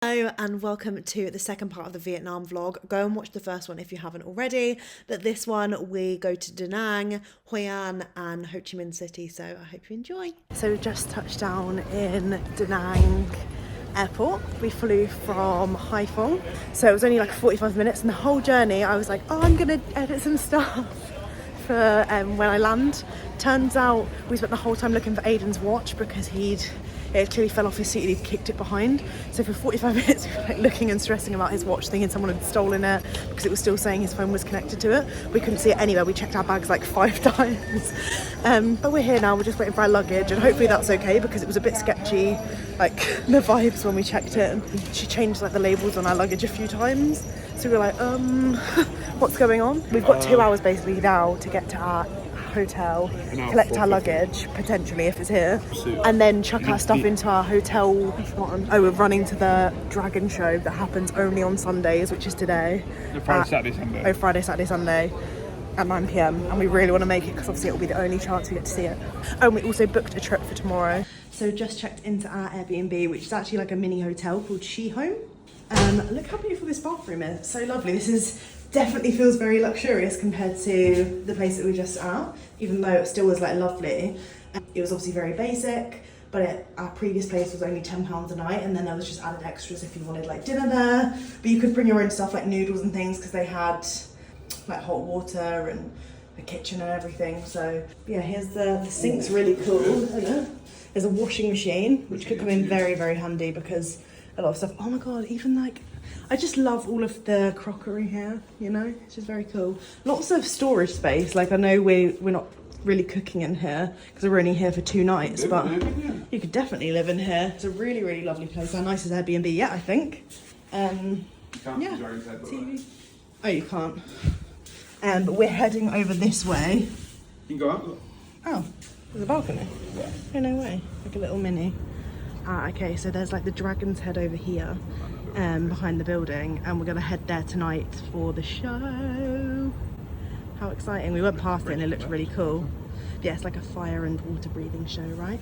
Hello and welcome to the second part of the Vietnam vlog. Go and watch the first one if you haven't already, but this one we go to Da Nang, Hoi An and Ho Chi Minh City, so I hope you enjoy. So we just touched down in Da Nang airport. We flew from Hai Phong, so it was only like 45 minutes, and the whole journey I was like, oh, I'm gonna edit some stuff for when I land. Turns out we spent the whole time looking for Aiden's watch because it clearly fell off his seat and he'd kicked it behind. So for 45 minutes we were like looking and stressing about his watch, thinking someone had stolen it because it was still saying his phone was connected to it. We couldn't see it anywhere. We checked our bags like 5 times. But we're here now, we're just waiting for our luggage, and hopefully that's okay because it was a bit sketchy, like the vibes when we checked it. She changed like the labels on our luggage a few times. So we were like, what's going on? We've got 2 hours basically now to get to our hotel, collect our luggage, potentially if it's here, and then chuck our stuff into our hotel. Oh, we're running to the dragon show that happens only on Sundays, which is today. Friday, Saturday, Sunday. Oh, Friday, Saturday, Sunday at 9 PM, and we really want to make it because obviously it will be the only chance we get to see it. Oh, and we also booked a trip for tomorrow. So just checked into our Airbnb, which is actually like a mini hotel called She Home. Look how beautiful this bathroom is. So lovely. This is definitely feels very luxurious compared to the place that we were just at, even though it still was like lovely. It was obviously very basic, but our previous place was only £10 a night, and then there was just added extras if you wanted like dinner there, but you could bring your own stuff like noodles and things because they had like hot water and a kitchen and everything. So yeah, here's the sink's really cool. There's a washing machine which could come in very, very handy because a lot of stuff, oh my god, even like I just love all of the crockery here, you know, it's just very cool. Lots of storage space. Like I know we're not really cooking in here because we're only here for 2 nights, but you could definitely live in here. It's a really, really lovely place. Our nicest Airbnb yet, I think. Yeah. TV. Oh, you can't. But we're heading over this way. You can go out. Oh, there's a balcony. Yeah. Oh, no way. Like a little mini. Okay, so there's like the Dragon's Head over here. Behind the building, and we're gonna head there tonight for the show. How exciting. We went past it and it looked really cool. Yeah, it's like a fire and water breathing show, right?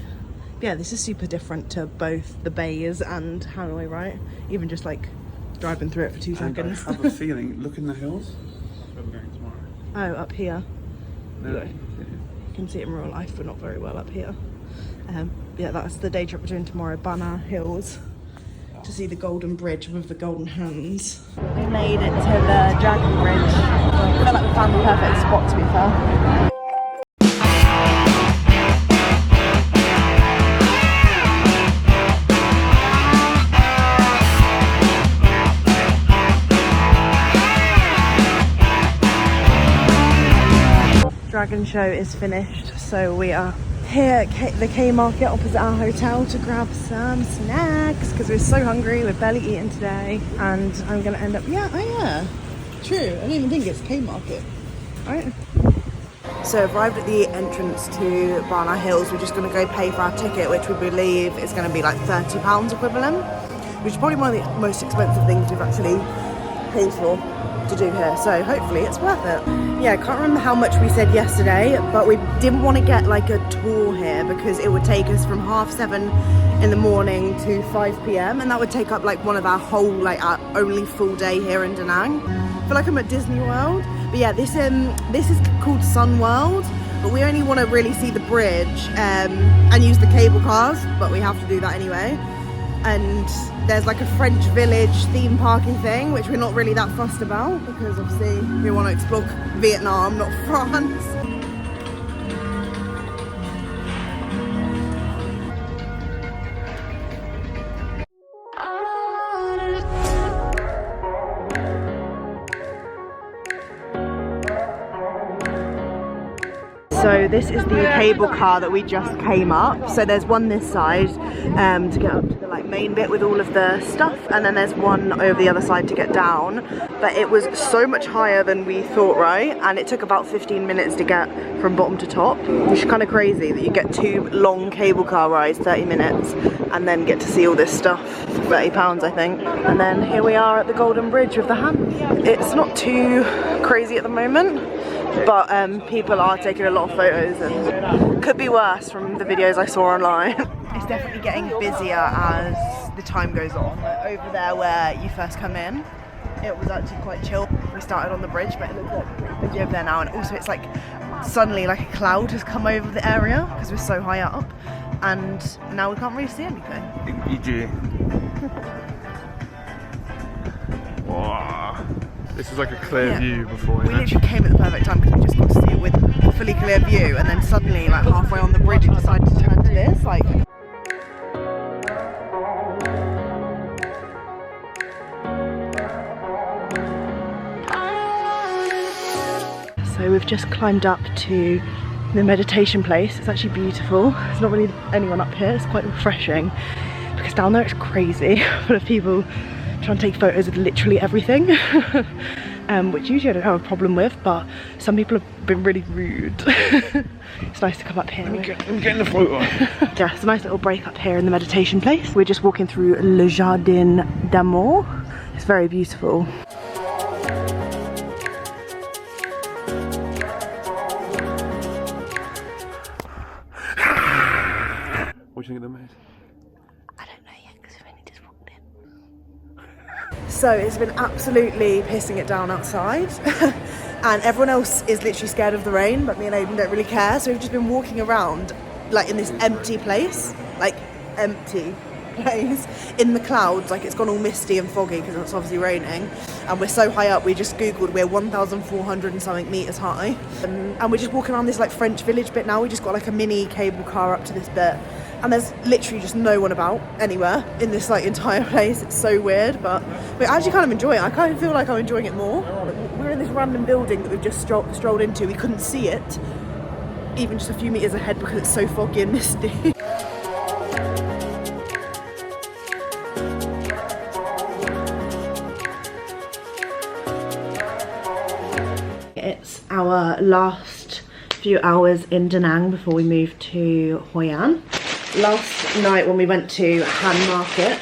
But yeah, this is super different to both the bays and Hanoi, right? Even just like driving through it for 2 seconds. I have a feeling, look in the hills, that's where we're going tomorrow. Oh, up here. No, you can see it in real life, but not very well up here. Yeah, that's the day trip we're doing tomorrow, Bana Hills, to see the golden bridge with the golden hands. We made it to the Dragon Bridge. I feel like we found the perfect spot, to be fair. Dragon show is finished, so we are here at the K Market opposite our hotel to grab some snacks because we're so hungry. We've barely eaten today, and I'm gonna end up true, I didn't even think it's K Market, right? So arrived at the entrance to Bana Hills. We're just gonna go pay for our ticket, which we believe is gonna be like £30 equivalent, which is probably one of the most expensive things we've actually paid for to do here, so hopefully it's worth it. Yeah, I can't remember how much we said yesterday, but we didn't want to get like a tour here because it would take us from 7:30 in the morning to 5 PM, and that would take up like one of our whole, like our only full day here in Da Nang. I feel like I'm at Disney World, but yeah, this is called Sun World, but we only want to really see the bridge and use the cable cars, but we have to do that anyway. And there's like a French village theme parking thing, which we're not really that fussed about because obviously we want to explore Vietnam, not France. So this is the cable car that we just came up. So there's one this side to get up to the like main bit with all of the stuff, and then there's one over the other side to get down. But it was so much higher than we thought, right? And it took about 15 minutes to get from bottom to top, which is kind of crazy that you get 2 long cable car rides, 30 minutes, and then get to see all this stuff for £30, I think. And then here we are at the Golden Bridge with the hand. It's not too crazy at the moment, but people are taking a lot of photos and could be worse from the videos I saw online. It's definitely getting busier as the time goes on. Like over there where you first come in, it was actually quite chill. We started on the bridge, but it looks like pretty busy over there now. And also it's like suddenly like a cloud has come over the area because we're so high up, and now we can't really see anything. EG. Wow. This is like a clear view before. We literally came at the perfect time because we just got to see it with a fully clear view, and then suddenly, like halfway on the bridge, it decided to turn to this. Like. So we've just climbed up to the meditation place. It's actually beautiful. There's not really anyone up here. It's quite refreshing because down there it's crazy full of people trying to take photos of literally everything. Which usually I don't have a problem with, but some people have been really rude. It's nice to come up here. I'm getting the photo. Yeah, it's a nice little break up here in the meditation place. We're just walking through Le Jardin d'Amour. It's very beautiful. What do you think of the maid? I don't know yet because we've only just walked in. So it's been absolutely pissing it down outside. And everyone else is literally scared of the rain, but me and Aiden don't really care. So we've just been walking around like in this empty place, like empty place in the clouds. Like it's gone all misty and foggy because it's obviously raining. And we're so high up, we just Googled, we're 1,400 and something meters high. And we're just walking around this like French village bit now. We just got like a mini cable car up to this bit. And there's literally just no one about anywhere in this like entire place. It's so weird, but we actually kind of enjoy it. I kind of feel like I'm enjoying it more. We're in this random building that we've just strolled into. We couldn't see it even just a few meters ahead because it's so foggy and misty. It's our last few hours in Da Nang before we move to Hoi An. Last night when we went to Han Market,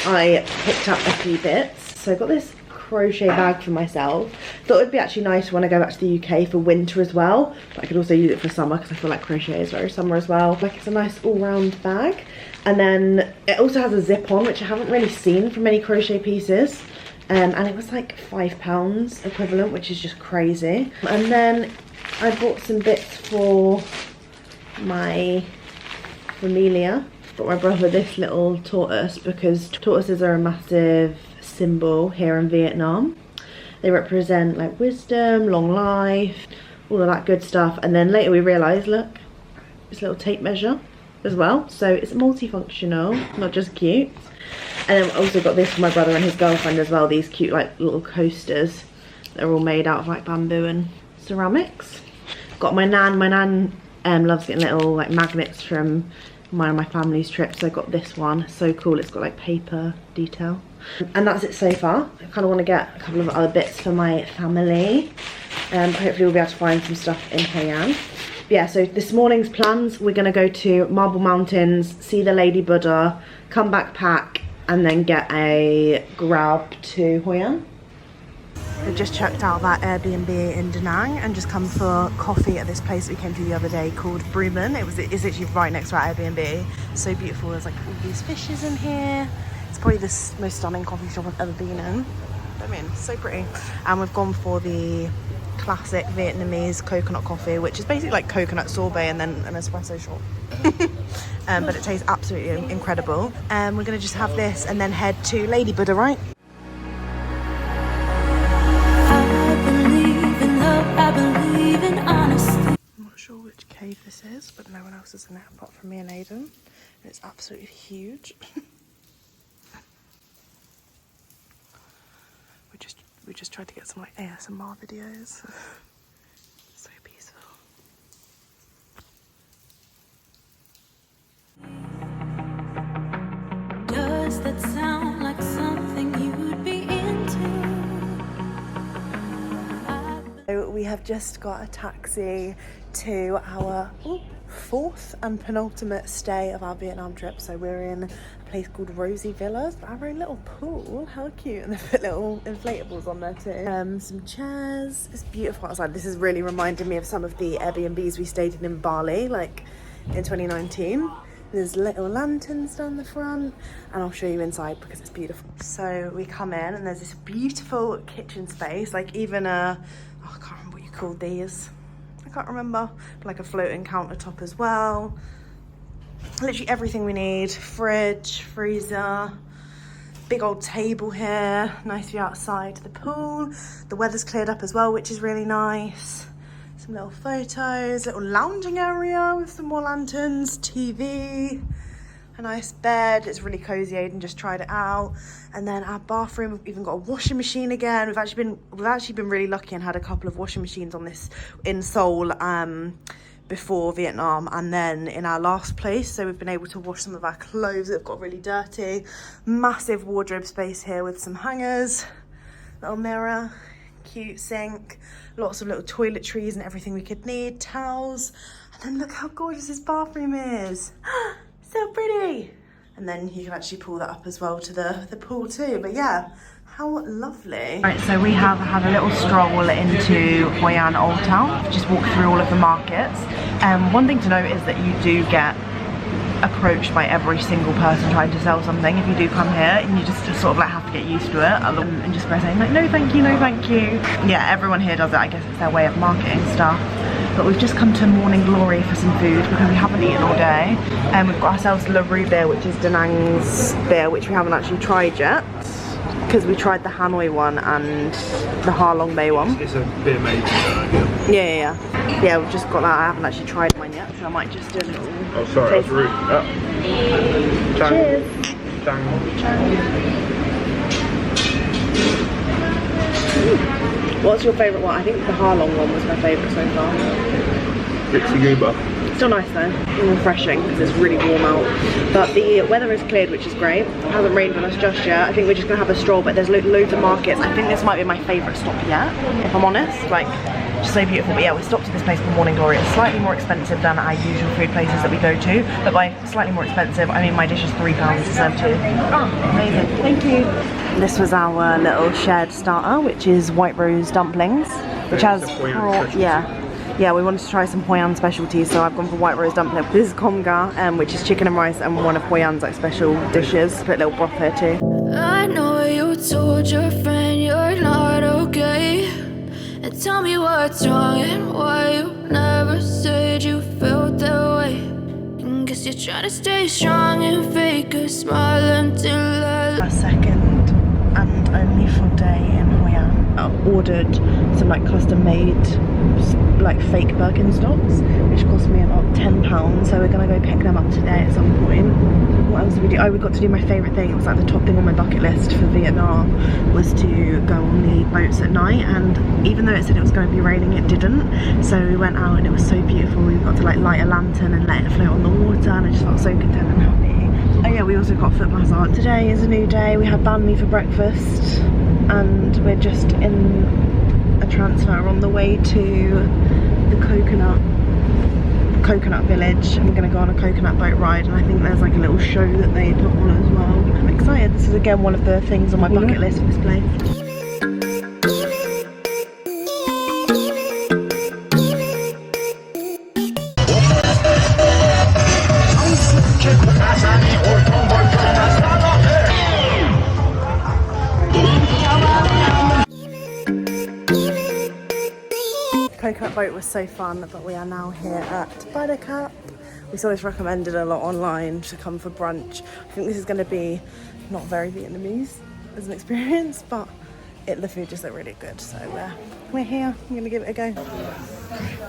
I picked up a few bits. So I got this crochet bag for myself. Thought it would be actually nice when I go back to the UK for winter as well. But I could also use it for summer because I feel like crochet is very summer as well. Like it's a nice all-round bag. And then it also has a zip on, which I haven't really seen from many crochet pieces. And it was like £5 equivalent, which is just crazy. And then I bought some bits for my familia. Bought my brother this little tortoise because tortoises are a massive symbol here in Vietnam. They represent like wisdom, long life, all of that good stuff. And then later we realised, look, this little tape measure as well. So it's multifunctional, not just cute. And then I also got this for my brother and his girlfriend as well. These cute like little coasters. They're all made out of like bamboo and ceramics. Got my nan. My nan loves getting little like magnets from one of my family's trips. So I got this one. So cool. It's got like paper detail. And that's it so far. I kind of want to get a couple of other bits for my family. Hopefully we'll be able to find some stuff in Hoi An. Yeah, so this morning's plans, we're going to go to Marble Mountains, see the Lady Buddha, come back pack, and then get a grab to Hoi An. We've just checked out that Airbnb in Da Nang and just come for coffee at this place we came to the other day called Bruman. It's literally right next to our Airbnb. So beautiful. There's like all these fishes in here. It's probably the most stunning coffee shop I've ever been in. I mean, so pretty. And we've gone for the classic Vietnamese coconut coffee, which is basically like coconut sorbet and then an espresso shot. But it tastes absolutely incredible. We're going to just have this and then head to Lady Buddha, right? I'm not sure which cave this is, but no one else is in it apart from me and Aiden. And it's absolutely huge. We just tried to get some like ASMR videos. So peaceful. Does that sound like something you'd be into? So we have just got a taxi to our fourth and penultimate stay of our Vietnam trip. So we're in a place called Rosie Villas, our own little pool. How cute. And they've put little inflatables on there too. Some chairs. It's beautiful outside. This is really reminding me of some of the Airbnbs we stayed in Bali, like in 2019. There's little lanterns down the front, and I'll show you inside because it's beautiful. So we come in and there's this beautiful kitchen space, like even oh, I can't remember what you called these. I can't remember, but like a floating countertop as well. Literally everything we need. Fridge, freezer, big old table here, nice view outside to the pool. The weather's cleared up as well, which is really nice. Some little photos, little lounging area with some more lanterns, TV, a nice bed. It's really cozy. Aiden just tried it out. And then our bathroom, we've even got a washing machine again. We've actually been really lucky and had a couple of washing machines on this in Seoul before Vietnam, and then in our last place, so we've been able to wash some of our clothes that have got really dirty. Massive wardrobe space here with some hangers, little mirror, cute sink, lots of little toiletries and everything we could need, towels. And then look how gorgeous this bathroom is. So pretty. And then you can actually pull that up as well to the pool too. But yeah, how lovely. Right, so we have had a little stroll into Hoi An Old Town, just walk through all of the markets. One thing to note is that you do get approached by every single person trying to sell something if you do come here, and you just sort of like have to get used to it and just by saying like, no thank you, no thank you. Yeah, everyone here does it. I guess it's their way of marketing stuff. But we've just come to Morning Glory for some food because we haven't eaten all day. And we've got ourselves La Rue beer, which is Da Nang's beer, which we haven't actually tried yet, because we tried the Hanoi one and the Ha Long Bay one. It's a beer made Yeah, we've just got that. I haven't actually tried mine yet, so I might just do a little. Oh, sorry, that's rude. Cheers. What's your favourite one? I think the Ha Long one was my favourite so far. Dixie Goober. Still nice though, and refreshing because it's really warm out. But the weather is cleared, which is great. It hasn't rained on us just yet. I think we're just gonna have a stroll, but there's loads of markets. I think this might be my favourite stop yet, if I'm honest. Like, just so beautiful. But yeah, we stopped at this place called Morning Glory. It's slightly more expensive than our usual food places that we go to, but by slightly more expensive, I mean my dish is £3 to serve two. Oh, amazing, thank you. This was our little shared starter, which is white rose dumplings, which has yeah, we wanted to try some Hoi An specialties, so I've gone for white rose dumpling. This is komga, which is chicken and rice, and one of Hoi An's like special dishes. Put a little broth here too. I know you told your friend you're not okay, and tell me what's wrong and why you never said you felt that way. And guess you're trying to stay strong and fake a smile until Our second and only full day in Hoi An. I ordered some like custom made like fake Birkenstocks, which cost me about £10, so we're gonna go pick them up today at some point. What else did we do? Oh, we got to do my favourite thing. It was like the top thing on my bucket list for Vietnam was to go on the boats at night, and even though it said it was going to be raining, it didn't. So we went out and it was so beautiful. We got to like light a lantern and let it float on the water, and I just felt so content and happy. Oh yeah, we also got foot massage. Today is a new day. We had banh mi for breakfast, and we're just in a transfer on the way to the coconut village. I'm gonna go on a coconut boat ride, and I think there's like a little show that they put on as well. I'm excited. This is again one of the things on my bucket list for this place. Coconut boat was so fun, but we are now here at Buttercup. We saw this recommended a lot online to come for brunch. I think this is going to be not very Vietnamese as an experience, but the food just looked really good, so we're here. I'm going to give it a go.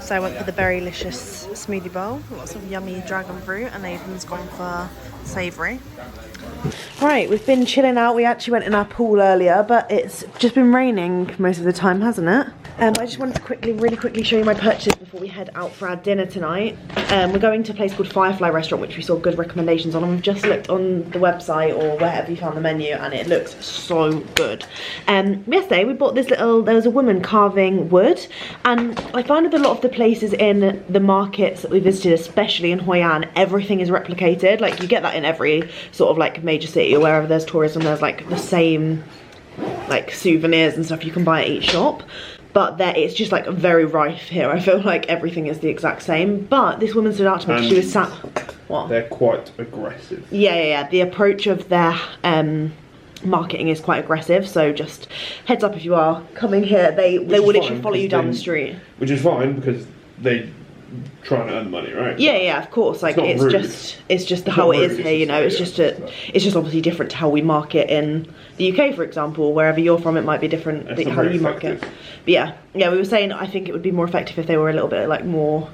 So I went for the berrylicious smoothie bowl, lots of yummy dragon fruit, and Aiden's gone for savoury. Right, we've been chilling out. We actually went in our pool earlier, but it's just been raining most of the time, hasn't it? I just wanted to really quickly show you my purchases before we head out for our dinner tonight. We're going to a place called Firefly Restaurant, which we saw good recommendations on, and we've just looked on the website or wherever you found the menu, and it looks so good. Yesterday we bought this little, there was a woman carving wood, and I found with a lot of the places in the markets that we visited, especially in Hoi An, everything is replicated. Like you get that in every sort of like major city or wherever there's tourism, there's like the same like souvenirs and stuff you can buy at each shop. But there, it's just like very rife here. I feel like everything is the exact same. But this woman stood out to me because she was sat... What? They're quite aggressive. Yeah. The approach of their marketing is quite aggressive, so just heads up if you are coming here, they will literally follow you down the street. Which is fine because they try and earn money, right? Yeah, of course. Like it's just how it is here, you know. It's just obviously different to how we market in the UK, for example. Wherever you're from, it might be different how you market. But yeah, we were saying I think it would be more effective if they were a little bit like more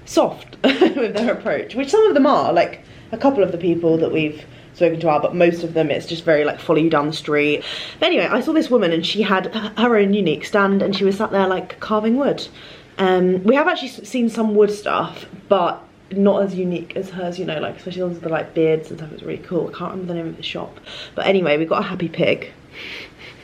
soft with their approach, which some of them are. Like a couple of the people that we've spoken to are, but most of them it's just very like follow you down the street. But anyway, I saw this woman and she had her own unique stand and she was sat there like carving wood. We have actually seen some wood stuff, but not as unique as hers, you know, like especially ones with the like beards and stuff. It's really cool. I can't remember the name of the shop, but anyway, we got a happy pig.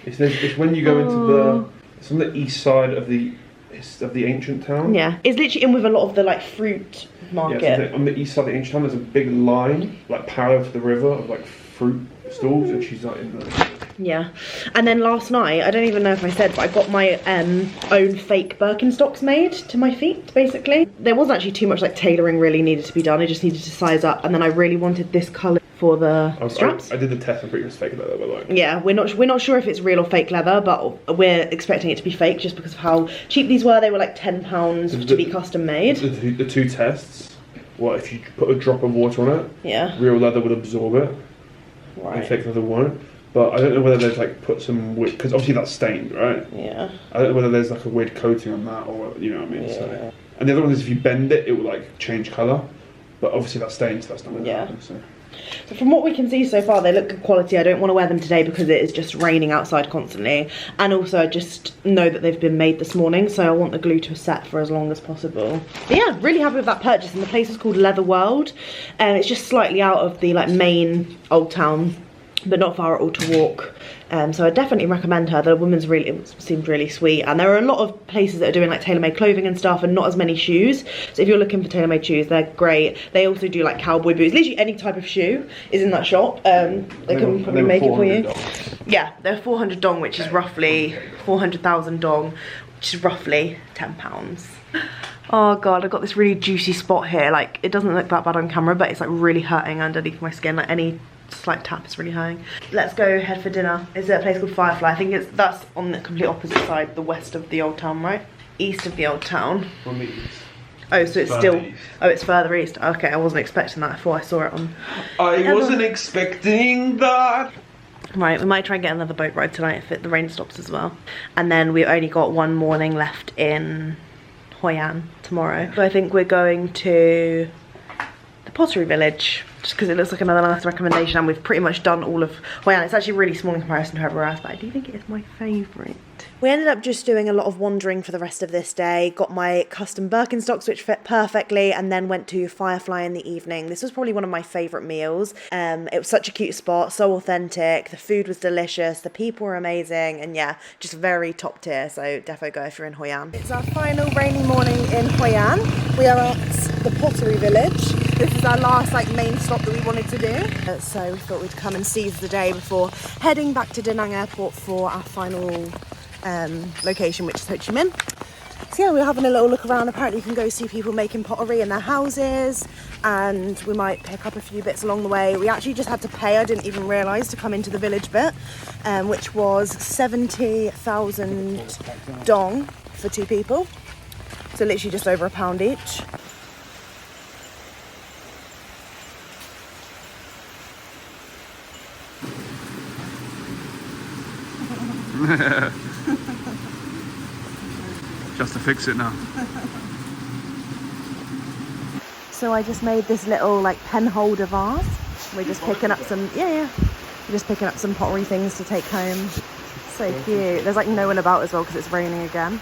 It's when you go into it's on the east side of the ancient town. Yeah, it's literally in with a lot of the like fruit market. Yeah, so on the east side of the ancient town, there's a big line like parallel to the river of like fruit stalls, and she's like in the. Yeah, and then last night, I don't even know if I said, but I got my own fake Birkenstocks made to my feet, basically. There wasn't actually too much like tailoring really needed to be done. I just needed to size up, and then I really wanted this colour for the straps. I did the test. I'm pretty sure it's fake leather, by the way. Yeah, we're not sure if it's real or fake leather, but we're expecting it to be fake just because of how cheap these were. They were like £10 to be custom made. The two tests. Well, if you put a drop of water on it, yeah, real leather would absorb it. Right. And fake leather won't. But I don't know whether they've like put some weird, because obviously that's stained, right? Yeah. I don't know whether there's like a weird coating on that or you know what I mean. Yeah. So. And the other one is if you bend it, it will like change colour. But obviously that's stained, so that's not going to happen. So from what we can see so far, they look good quality. I don't want to wear them today because it is just raining outside constantly. And also I just know that they've been made this morning, so I want the glue to set for as long as possible. But yeah, really happy with that purchase. And the place is called Leather World. And it's just slightly out of the like main Old Town, but not far at all to walk. So I definitely recommend her. The woman's seemed really sweet, and there are a lot of places that are doing like tailor-made clothing and stuff, and not as many shoes. So if you're looking for tailor-made shoes, they're great. They also do like cowboy boots. Literally any type of shoe is in that shop. They can probably make it for you. Yeah, they're 400 dong, which is roughly 400,000 dong, which is roughly £10. Oh god, I've got this really juicy spot here. Like it doesn't look that bad on camera, but it's like really hurting underneath my skin. Like any slight tap is really hurting. Let's go head for dinner. Is there a place called Firefly? I think that's on the complete opposite side, the west of the Old Town, right? East of the Old Town. On the east. Oh, so it's still east. Oh, it's further east. Okay, I wasn't expecting that before I saw it on. I wasn't expecting that. Right, we might try and get another boat ride tonight if the rain stops as well. And then we've only got one morning left in Hoi An tomorrow. So I think we're going to the Pottery Village, just because it looks like another nice recommendation, and we've pretty much done all of Hoi An. It's actually really small in comparison to everywhere else, but I do think it is my favourite. We ended up just doing a lot of wandering for the rest of this day. Got my custom Birkenstocks, which fit perfectly, and then went to Firefly in the evening. This was probably one of my favourite meals. It was such a cute spot, so authentic. The food was delicious, the people were amazing, and yeah, just very top tier. So defo go if you're in Hoi An. It's our final rainy morning in Hoi An. We are at the Pottery Village. This is our last like main stop that we wanted to do. So we thought we'd come and seize the day before heading back to Da Nang Airport for our final location, which is Ho Chi Minh. So yeah, we're having a little look around. Apparently you can go see people making pottery in their houses, and we might pick up a few bits along the way. We actually just had to pay, I didn't even realise, to come into the village bit, which was 70,000 dong for 2 people. So literally just over £1 each. Just to fix it now. So I just made this little like pen holder vase. We're just picking up some, we're just picking up some pottery things to take home. So cute. There's like no one about as well because it's raining again.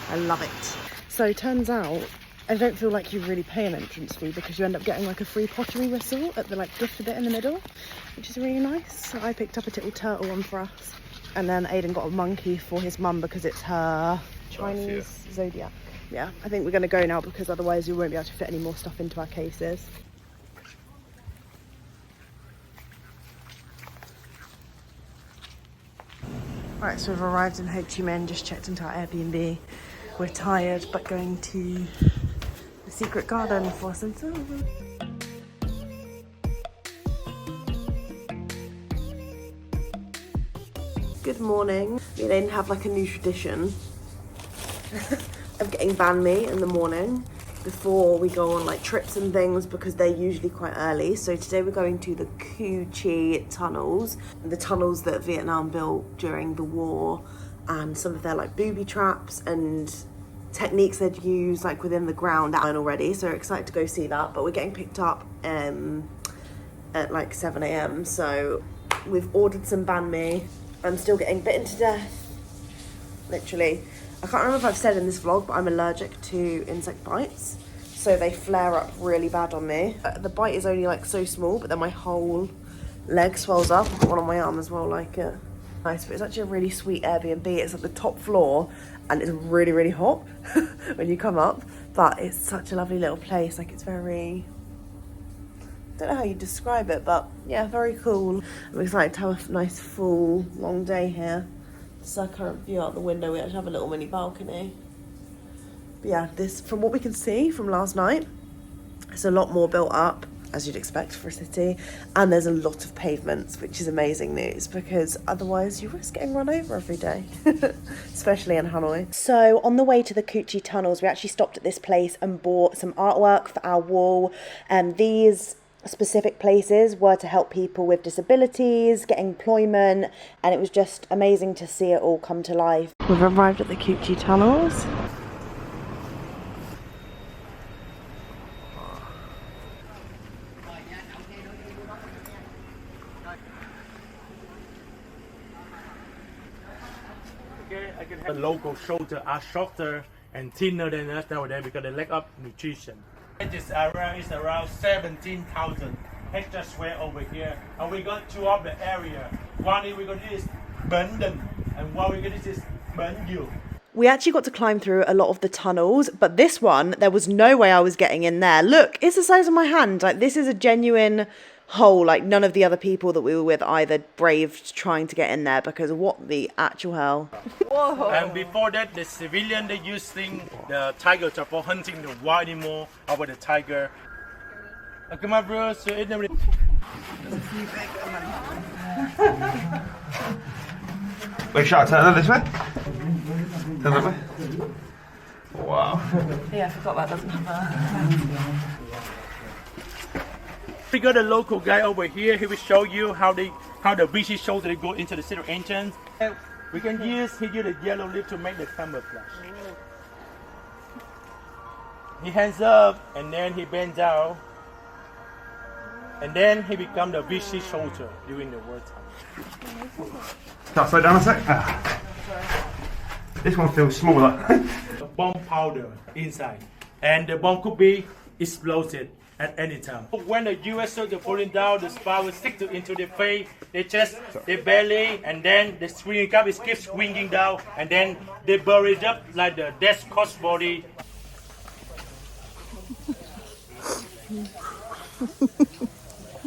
I love it. So turns out I don't feel like you really pay an entrance fee because you end up getting like a free pottery whistle at the like gift bit in the middle, which is really nice. So I picked up a little turtle one for us. And then Aiden got a monkey for his mum because it's her Chinese zodiac. Yeah, I think we're going to go now because otherwise we won't be able to fit any more stuff into our cases. Right, so we've arrived in Ho Chi Minh, just checked into our Airbnb. We're tired, but going to the secret garden for some food. Good morning. We then have like a new tradition of getting banh mi in the morning before we go on like trips and things, because they're usually quite early. So today we're going to the Cu Chi tunnels, the tunnels that Vietnam built during the war, and some of their like booby traps and techniques they'd use like within the ground already. So we're excited to go see that, but we're getting picked up at like 7 a.m. so we've ordered some banh mi. I'm still getting bitten to death, literally. I can't remember if I've said in this vlog, but I'm allergic to insect bites, so they flare up really bad on me. The bite is only like so small, but then my whole leg swells up. I've got one on my arm as well, like it. Nice, but it's actually a really sweet Airbnb. It's at the top floor and it's really, really hot when you come up, but it's such a lovely little place. Like, it's very, I don't know how you describe it, but yeah, very cool. I'm excited to have a nice full long day here. This is our current view out the window. We actually have a little mini balcony. But yeah, this, from what we can see from last night, it's a lot more built up, as you'd expect for a city, and there's a lot of pavements, which is amazing news, because otherwise you risk getting run over every day, especially in Hanoi. So on the way to the Cu Chi tunnels, we actually stopped at this place and bought some artwork for our wall, and these specific places were to help people with disabilities, get employment, and it was just amazing to see it all come to life. We've arrived at the Cu Chi tunnels. The local shoulders are shorter and thinner than us nowadays because they lack of nutrition. It is around 17,000 hectare square over here, and we got two of the area. One is we got this Benden, and one we got this Benyu. We actually got to climb through a lot of the tunnels, but this one, there was no way I was getting in there. Look, it's the size of my hand. Like, this is a genuine hole. Like, none of the other people that we were with either braved trying to get in there, because what the actual hell. Whoa. And before that, the civilian, they using the tiger trap for hunting the wild animal over the tiger. Come on, bro. So it never. Wait, shall I turn that this way? Turn that way? Wow. Yeah, I forgot that doesn't have a... We got a local guy over here. He will show you how the British soldiers go into the city entrance. We can use the yellow leaf to make the camouflage. He hands up and then he bends down, and then he becomes the British soldier during the wartime. Can I slow down a sec? This one feels smaller. Bomb powder inside, and the bomb could be exploded at any time. When the US soldier falling down, the spy will stick into their face, their chest, their belly, and then the swinging up is keeps swinging down, and then they bury it up like the dead corpse body.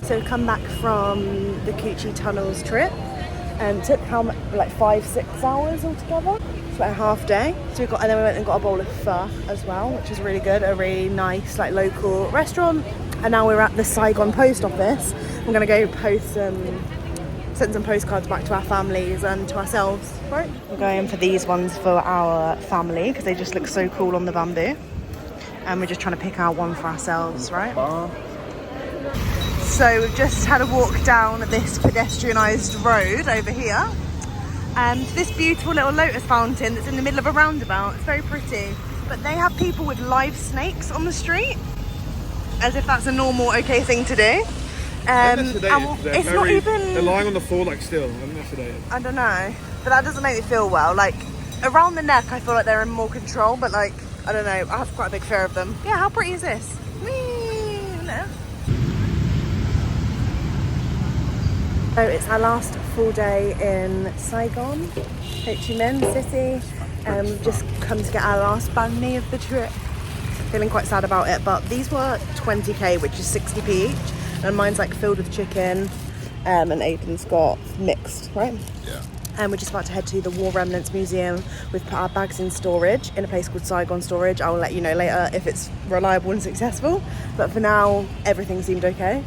So we come back from the Cu Chi tunnels trip, and took how much, like 5-6 hours altogether. It's like a half day. So and then we went and got a bowl of pho as well, which is really good. A really nice like local restaurant. And now we're at the Saigon post office. We're gonna go send some postcards back to our families and to ourselves. Right. We're going for these ones for our family because they just look so cool on the bamboo. And we're just trying to pick out one for ourselves, right? So we've just had a walk down this pedestrianised road over here. And this beautiful little lotus fountain that's in the middle of a roundabout. It's very pretty. But they have people with live snakes on the street, as if that's a normal, okay thing to do. It's not even... They're lying on the floor like still. I think that's sedated. I don't know. But that doesn't make me feel well. Like, around the neck, I feel like they're in more control. But like, I don't know. I have quite a big fear of them. Yeah, how pretty is this? Whee! No. So it's our last full day in Saigon, Ho Chi Minh City. We've just come to get our last banh mi of the trip. Feeling quite sad about it, but these were 20k, which is 60p each, and mine's like filled with chicken, and Aiden's got mixed, right? Yeah. And we're just about to head to the War Remnants Museum. We've put our bags in storage in a place called Saigon Storage. I'll let you know later if it's reliable and successful, but for now everything seemed okay.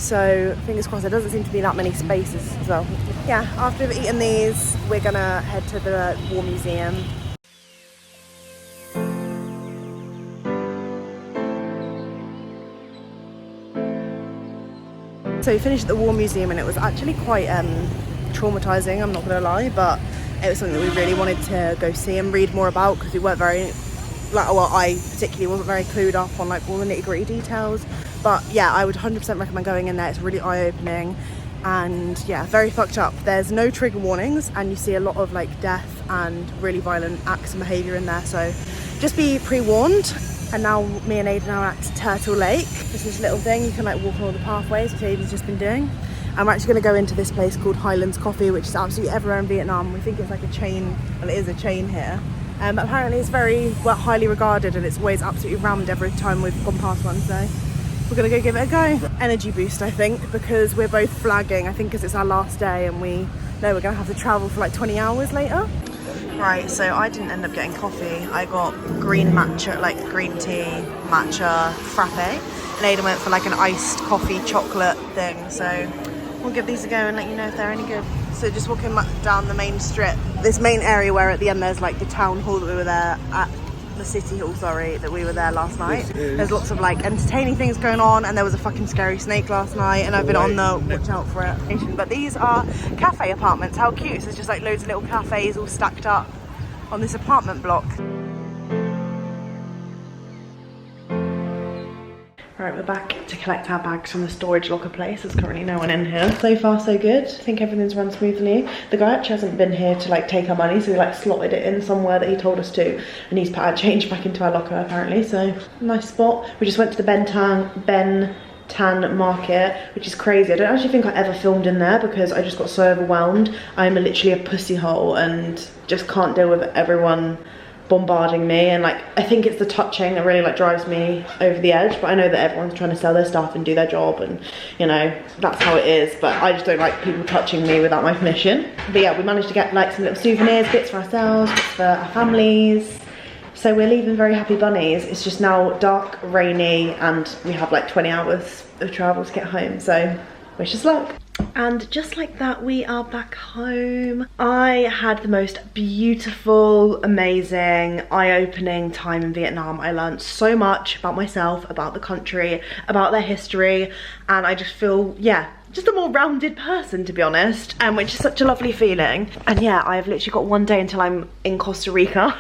so fingers crossed. There doesn't seem to be that many spaces as well. Yeah, after we've eaten these, we're gonna head to the War Museum. So we finished at the War Museum and it was actually quite traumatizing, I'm not gonna lie, but it was something that we really wanted to go see and read more about because we weren't very, like, well, I particularly wasn't very clued up on like all the nitty-gritty details. But yeah, I would 100% recommend going in there. It's really eye-opening and yeah, very fucked up. There's no trigger warnings and you see a lot of like death and really violent acts and behaviour in there, so just be pre-warned. And now me and Aiden are at Turtle Lake. This is a little thing, you can like walk on all the pathways, which Aiden's just been doing. And we're actually going to go into this place called Highlands Coffee, which is absolutely everywhere in Vietnam. We think it's like a chain, well it is a chain here. But apparently it's very well, highly regarded and it's always absolutely rammed every time we've gone past one, so we're going to go give it a go. Energy boost, I think, because we're both flagging, I think because it's our last day and we know we're going to have to travel for like 20 hours later. Right, so I didn't end up getting coffee. I got green matcha, like green tea, matcha, frappe. And Aiden went for like an iced coffee chocolate thing. So we'll give these a go and let you know if they're any good. So just walking down the main strip, this main area where at the end there's like the town hall that we were there at, the city hall, sorry, that we were there last night. There's lots of like entertaining things going on and there was a fucking scary snake last night and I've been on the watch out for it. But these are cafe apartments, how cute. So there's just like loads of little cafes all stacked up on this apartment block. Right, we're back to collect our bags from the storage locker place. There's currently no one in here. So far so good. I think everything's run smoothly. The guy actually hasn't been here to like take our money, so we like slotted it in somewhere that he told us to, and he's put our change back into our locker apparently, so nice spot. We just went to the Ben Tan market, which is crazy. I don't actually think I ever filmed in there because I just got so overwhelmed. I'm literally a pussy hole and just can't deal with everyone bombarding me, and like I think it's the touching that really like drives me over the edge, but I know that everyone's trying to sell their stuff and do their job and you know that's how it is, but I just don't like people touching me without my permission. But yeah, we managed to get like some little souvenirs, bits for ourselves, bits for our families. So we're leaving very happy bunnies. It's just now dark, rainy, and we have like 20 hours of travel to get home, so wish us luck. And just like that, we are back home. I had the most beautiful, amazing, eye-opening time in Vietnam. I learned so much about myself, about the country, about their history, and I just feel, yeah, just a more rounded person, to be honest, which is such a lovely feeling. And yeah, I've literally got one day until I'm in Costa Rica,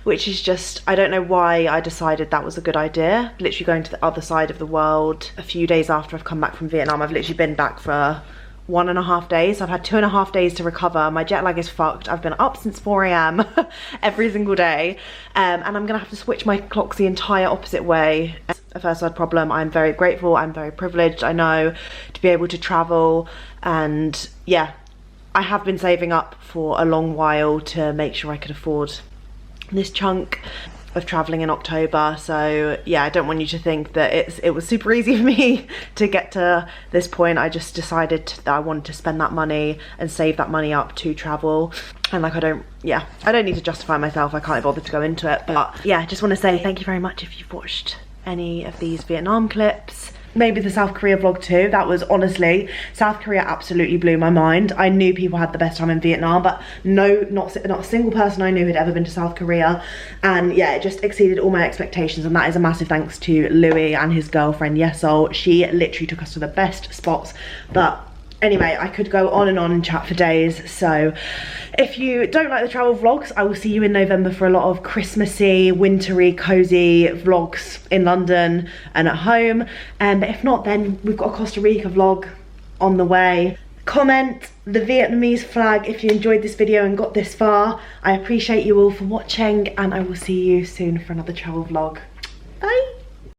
which is just, I don't know why I decided that was a good idea. Literally going to the other side of the world a few days after I've come back from Vietnam. I've literally been back for 1.5 days. I've had 2.5 days to recover. My jet lag is fucked. I've been up since 4 AM every single day. And I'm gonna have to switch my clocks the entire opposite way. A first world problem. I'm very grateful, I'm very privileged, I know, to be able to travel. And yeah, I have been saving up for a long while to make sure I could afford this chunk of traveling in October. So yeah, I don't want you to think that it was super easy for me to get to this point. I just decided that I wanted to spend that money and save that money up to travel. And like I don't need to justify myself, I can't be bothered to go into it. But yeah, I just want to say thank you very much if you've watched any of these Vietnam clips. Maybe the South Korea vlog too. That was honestly, South Korea absolutely blew my mind. I knew people had the best time in Vietnam, but no, not a single person I knew had ever been to South Korea. And yeah, it just exceeded all my expectations, and that is a massive thanks to Louis and his girlfriend Yesol. She literally took us to the best spots. But anyway, I could go on and chat for days. So if you don't like the travel vlogs, I will see you in November for a lot of Christmassy, wintry, cozy vlogs in London and at home. But if not, then we've got a Costa Rica vlog on the way. Comment the Vietnamese flag if you enjoyed this video and got this far. I appreciate you all for watching, and I will see you soon for another travel vlog. Bye.